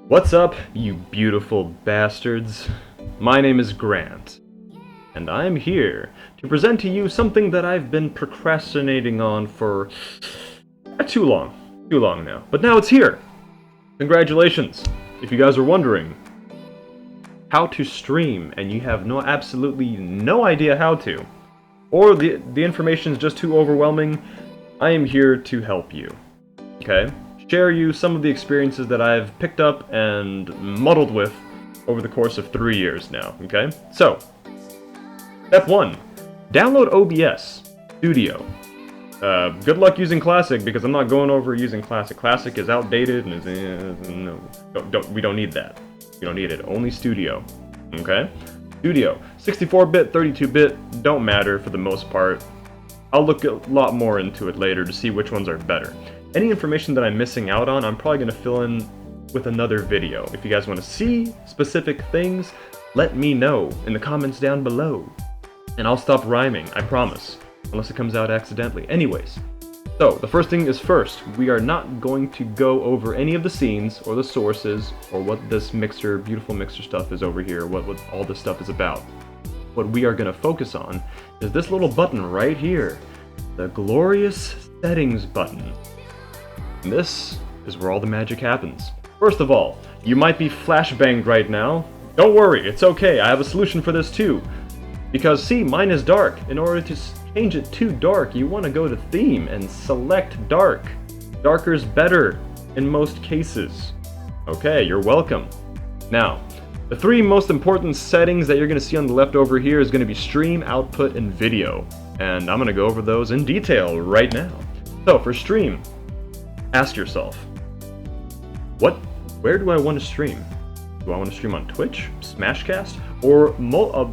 What's up, you beautiful bastards? My name is Grant, and I'm here to present to you something that I've been procrastinating on for too long now. But now it's here! Congratulations! If you guys are wondering how to stream and you have absolutely no idea how to, or the information is just too overwhelming, I am here to help you. Okay? Share you some of the experiences that I've picked up and muddled with over the course of 3 years now, okay? So, step 1. Download OBS Studio. Good luck using Classic, because I'm not going over using Classic. Classic is outdated and is... no, we don't need that. We don't need it. Only Studio, okay? Studio. 64-bit, 32-bit, don't matter for the most part. I'll look a lot more into it later to see which ones are better. Any information that I'm missing out on, I'm probably going to fill in with another video. If you guys want to see specific things, let me know in the comments down below. And I'll stop rhyming, I promise. Unless it comes out accidentally. Anyways, so the first thing is first, we are not going to go over any of the scenes or the sources or what this mixer, beautiful mixer stuff is over here, what all this stuff is about. What we are going to focus on is this little button right here, the glorious settings button. And this is where all the magic happens. First of all, you might be flashbanged right now. Don't worry, it's okay, I have a solution for this too. Because see, mine is dark. In order to change it to dark, you want to go to theme and select dark. Darker's better in most cases. Okay, you're welcome. Now, the 3 most important settings that you're going to see on the left over here is going to be stream, output, and video. And I'm going to go over those in detail right now. So, for stream, ask yourself, where do I want to stream? Do I want to stream on Twitch, Smashcast, or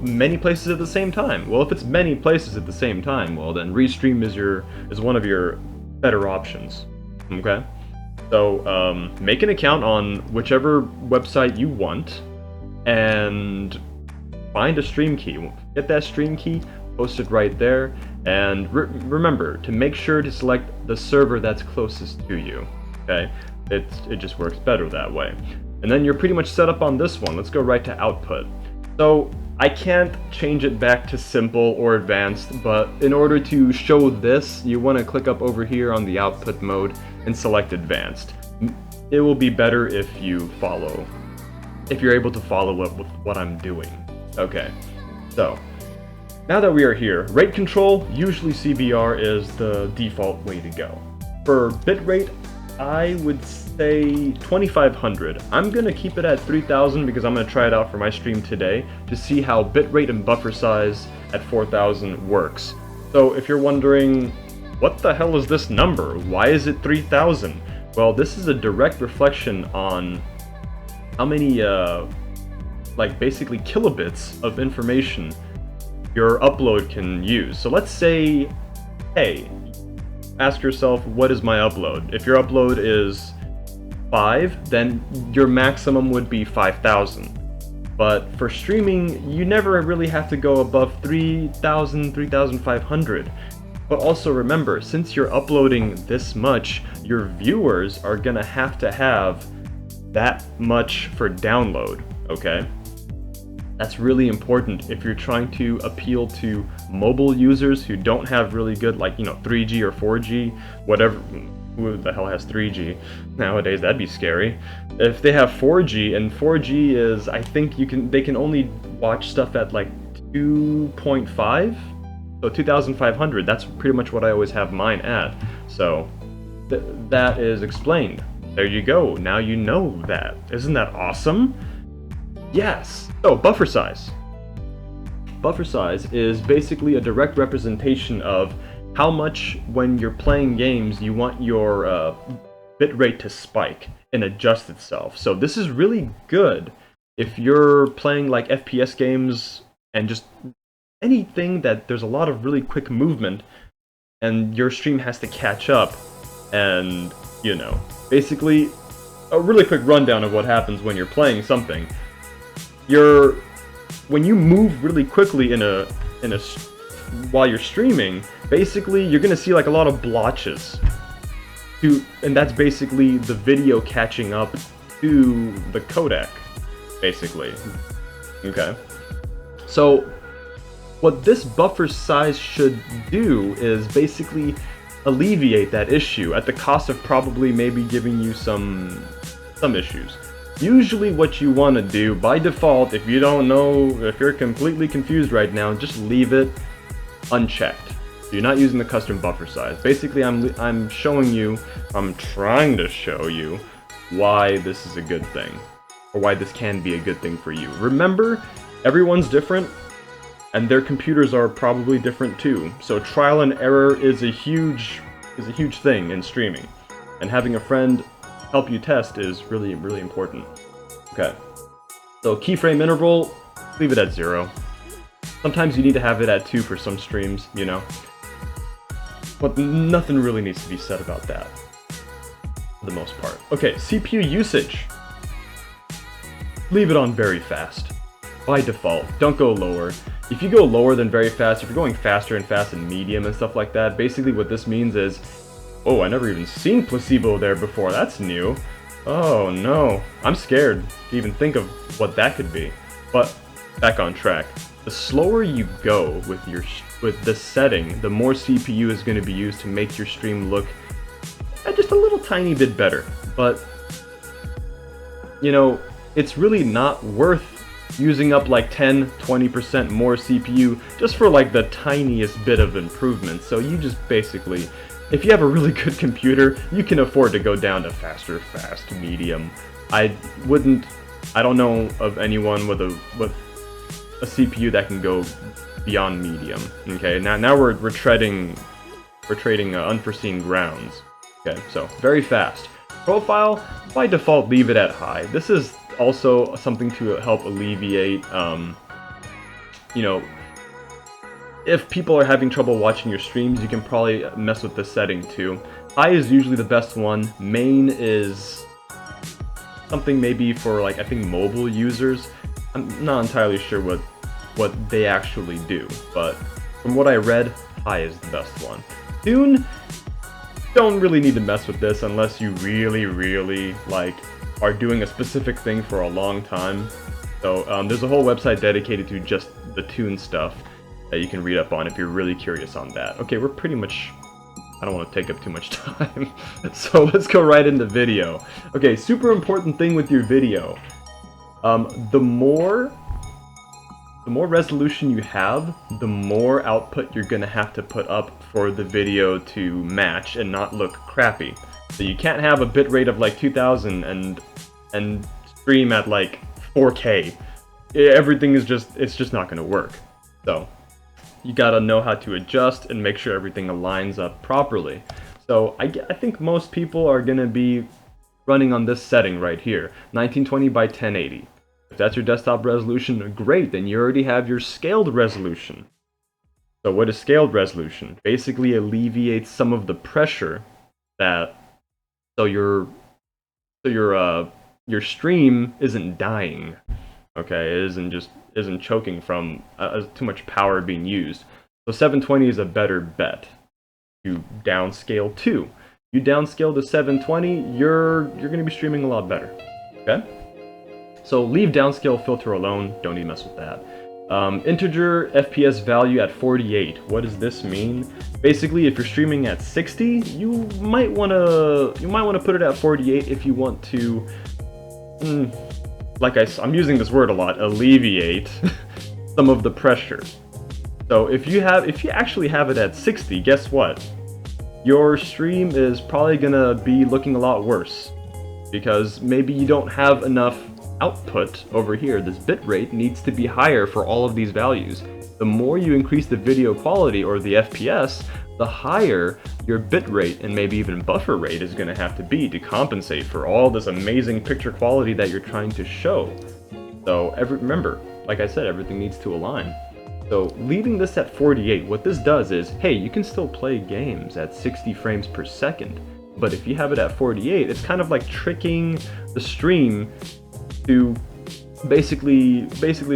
many places at the same time? Well, if it's many places at the same time, well then Restream is one of your better options. Okay? So make an account on whichever website you want, and find a stream key. Get that stream key, post it right there, and remember to make sure to select the server that's closest to you. Okay? It just works better that way. And then you're pretty much set up on this one. Let's go right to output. So I can't change it back to simple or advanced, but in order to show this, you want to click up over here on the output mode and select advanced. It will be better if you're able to follow up with what I'm doing. Okay, so now that we are here, rate control, usually CBR is the default way to go. For bitrate, I would say 2500. I'm going to keep it at 3000 because I'm going to try it out for my stream today to see how bitrate and buffer size at 4000 works. So if you're wondering, what the hell is this number? Why is it 3000? Well, this is a direct reflection on how many, basically kilobits of information your upload can use. So let's say, hey, ask yourself, what is my upload? If your upload is 5, then your maximum would be 5000. But for streaming, you never really have to go above 3000, 3500. But also remember, since you're uploading this much, your viewers are gonna have to have that much for download, okay? That's really important if you're trying to appeal to mobile users who don't have really good, 3G or 4G, whatever. Who the hell has 3G nowadays? That'd be scary. If they have 4G, and 4G is, I think they can only watch stuff at 2.5, so 2500. That's pretty much what I always have mine at. So that is explained. There you go. Now you know that. Isn't that awesome? Yes! So, buffer size. Buffer size is basically a direct representation of how much, when you're playing games, you want your bitrate to spike and adjust itself. So this is really good if you're playing FPS games and just anything that there's a lot of really quick movement and your stream has to catch up. And, basically a really quick rundown of what happens when you're playing something. When you move really quickly while you're streaming, basically you're gonna see a lot of blotches. And that's basically the video catching up to the codec, basically. Okay. So what this buffer size should do is basically alleviate that issue at the cost of probably maybe giving you some issues. Usually what you want to do by default, if you don't know, if you're completely confused right now, just leave it unchecked. So you're not using the custom buffer size. Basically, I'm showing you, I'm trying to show you why this is a good thing, or why this can be a good thing for you. Remember, everyone's different, and their computers are probably different too. So trial and error is a huge thing in streaming, and having a friend help you test is really, really important. Okay, so keyframe interval, leave it at 0. Sometimes you need to have it at 2 for some streams, you know. But nothing really needs to be said about that, for the most part. Okay, CPU usage. Leave it on very fast. By default, don't go lower. If you go lower than very fast, if you're going faster and fast and medium and stuff like that, basically what this means is, oh, I never even seen placebo there before, that's new. Oh no, I'm scared to even think of what that could be. But back on track. The slower you go with this setting, the more CPU is going to be used to make your stream look just a little tiny bit better. But, you know, it's really not worth using up like 10-20% more CPU just for like the tiniest bit of improvement. So you just basically, if you have a really good computer, you can afford to go down to faster, fast, medium. I don't know of anyone with a CPU that can go beyond medium. Okay, now we're trading unforeseen grounds. Okay, so very fast. Profile, by default, leave it at high. This is also something to help alleviate, you know, if people are having trouble watching your streams, you can probably mess with this setting too. High is usually the best one. Main is something maybe for, like, I think mobile users. I'm not entirely sure what they actually do, but from what I read, high is the best one. Tune, don't really need to mess with this unless you really like are doing a specific thing for a long time. So there's a whole website dedicated to just the tune stuff that you can read up on if you're really curious on that. Okay, we're pretty much, I don't want to take up too much time, so let's go right into video. Okay, super important thing with your video. The more resolution you have, the more output you're gonna have to put up for the video to match and not look crappy. So you can't have a bitrate of like 2000 and stream at like 4K. Everything is it's just not gonna work. So you gotta know how to adjust and make sure everything aligns up properly. So I think most people are gonna be running on this setting right here, 1920 by 1080. If that's your desktop resolution, great, then you already have your scaled resolution. So what is scaled resolution? Basically alleviates some of the pressure that, so your stream isn't dying, okay? It isn't choking from too much power being used. So 720 is a better bet. You downscale to. You downscale to 720, you're gonna be streaming a lot better, okay? So leave downscale filter alone, don't need to mess with that. Integer FPS value at 48. What does this mean? Basically, if you're streaming at 60, you might wanna put it at 48 if you want to, I'm using this word a lot, alleviate some of the pressure. So if you actually have it at 60, guess what? Your stream is probably gonna be looking a lot worse because maybe you don't have enough output over here. This bitrate needs to be higher for all of these values. The more you increase the video quality or the FPS, the higher your bitrate and maybe even buffer rate is going to have to be to compensate for all this amazing picture quality that you're trying to show. So remember, like I said, everything needs to align. So leaving this at 48, what this does is, hey, you can still play games at 60 frames per second, but if you have it at 48, it's kind of like tricking the stream to basically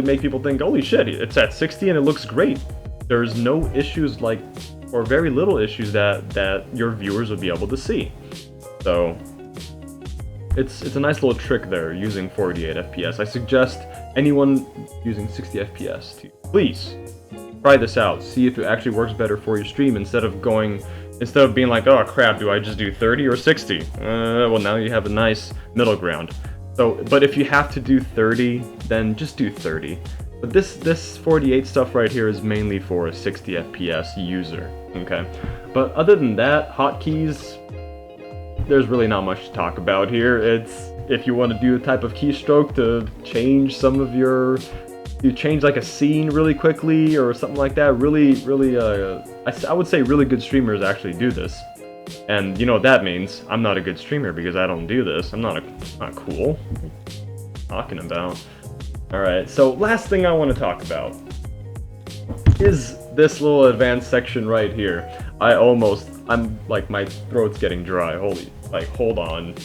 make people think, holy shit, it's at 60 and it looks great. There's no issues or very little issues that your viewers would be able to see. So it's a nice little trick there using 48 FPS. I suggest anyone using 60 FPS to please try this out. See if it actually works better for your stream instead of being like, oh crap, do I just do 30 or 60? Well, now you have a nice middle ground. So, but if you have to do 30, then just do 30. But this 48 stuff right here is mainly for a 60 FPS user, okay? But other than that, hotkeys, there's really not much to talk about here. It's if you want to do a type of keystroke to change some of your, you change like a scene really quickly or something like that. Really, I would say really good streamers actually do this. And you know what that means? I'm not a good streamer because I don't do this. I'm not cool. What are you talking about? Alright, so last thing I want to talk about is this little advanced section right here. I'm like, my throat's getting dry. Hold on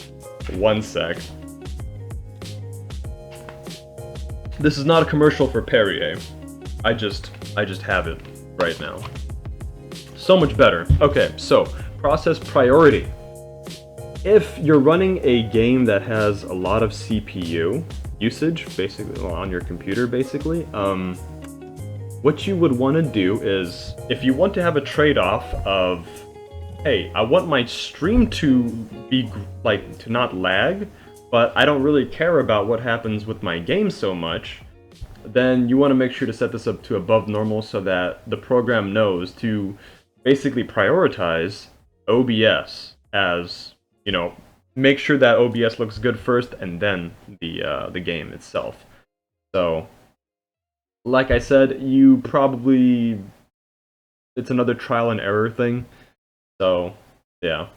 1 sec. This is not a commercial for Perrier. I just have it right now. So much better. Okay, so process priority. If you're running a game that has a lot of CPU usage, basically, on your computer, basically, what you would want to do is, if you want to have a trade-off of, hey, I want my stream to be, like, to not lag, but I don't really care about what happens with my game so much, then you want to make sure to set this up to above normal so that the program knows to basically prioritize OBS as, you know, make sure that OBS looks good first and then the game itself. So, like I said, it's another trial and error thing. So, yeah.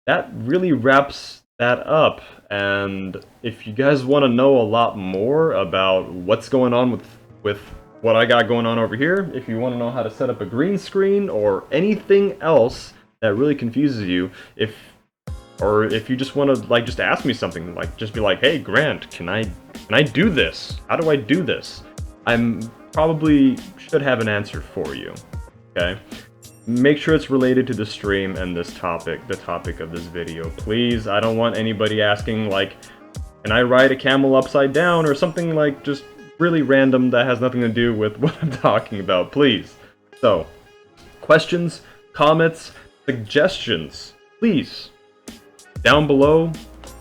That really wraps that up. And if you guys want to know a lot more about what's going on with what I got going on over here, if you want to know how to set up a green screen or anything else that really confuses you, or if you just want to, like, just ask me something, like, just be like, hey, Grant, can I do this? How do I do this? I'm probably should have an answer for you, okay? Make sure it's related to the stream and this topic, the topic of this video. Please, I don't want anybody asking, like, can I ride a camel upside down or something, like, just really random that has nothing to do with what I'm talking about, please. So, questions, comments, suggestions, please, down below.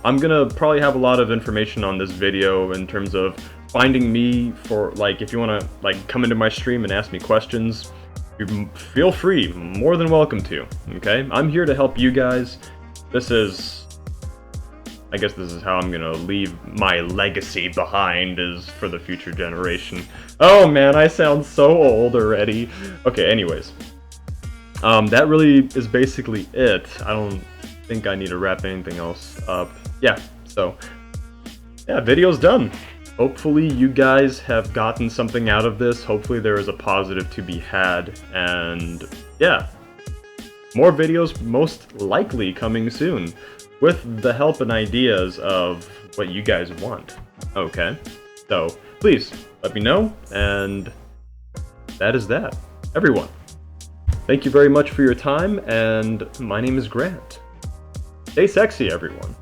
I'm gonna probably have a lot of information on this video in terms of finding me for, like, if you want to, like, come into my stream and ask me questions, you feel free, more than welcome to, okay? I'm here to help you guys. I guess this is how I'm gonna leave my legacy behind, is for the future generation. Oh man, I sound so old already. Okay, anyways. That really is basically it. I don't think I need to wrap anything else up. Yeah, so, yeah, video's done. Hopefully you guys have gotten something out of this. Hopefully there is a positive to be had. And yeah, more videos most likely coming soon with the help and ideas of what you guys want. Okay, so please let me know, and that is that. Everyone, thank you very much for your time, and my name is Grant. Stay sexy, everyone.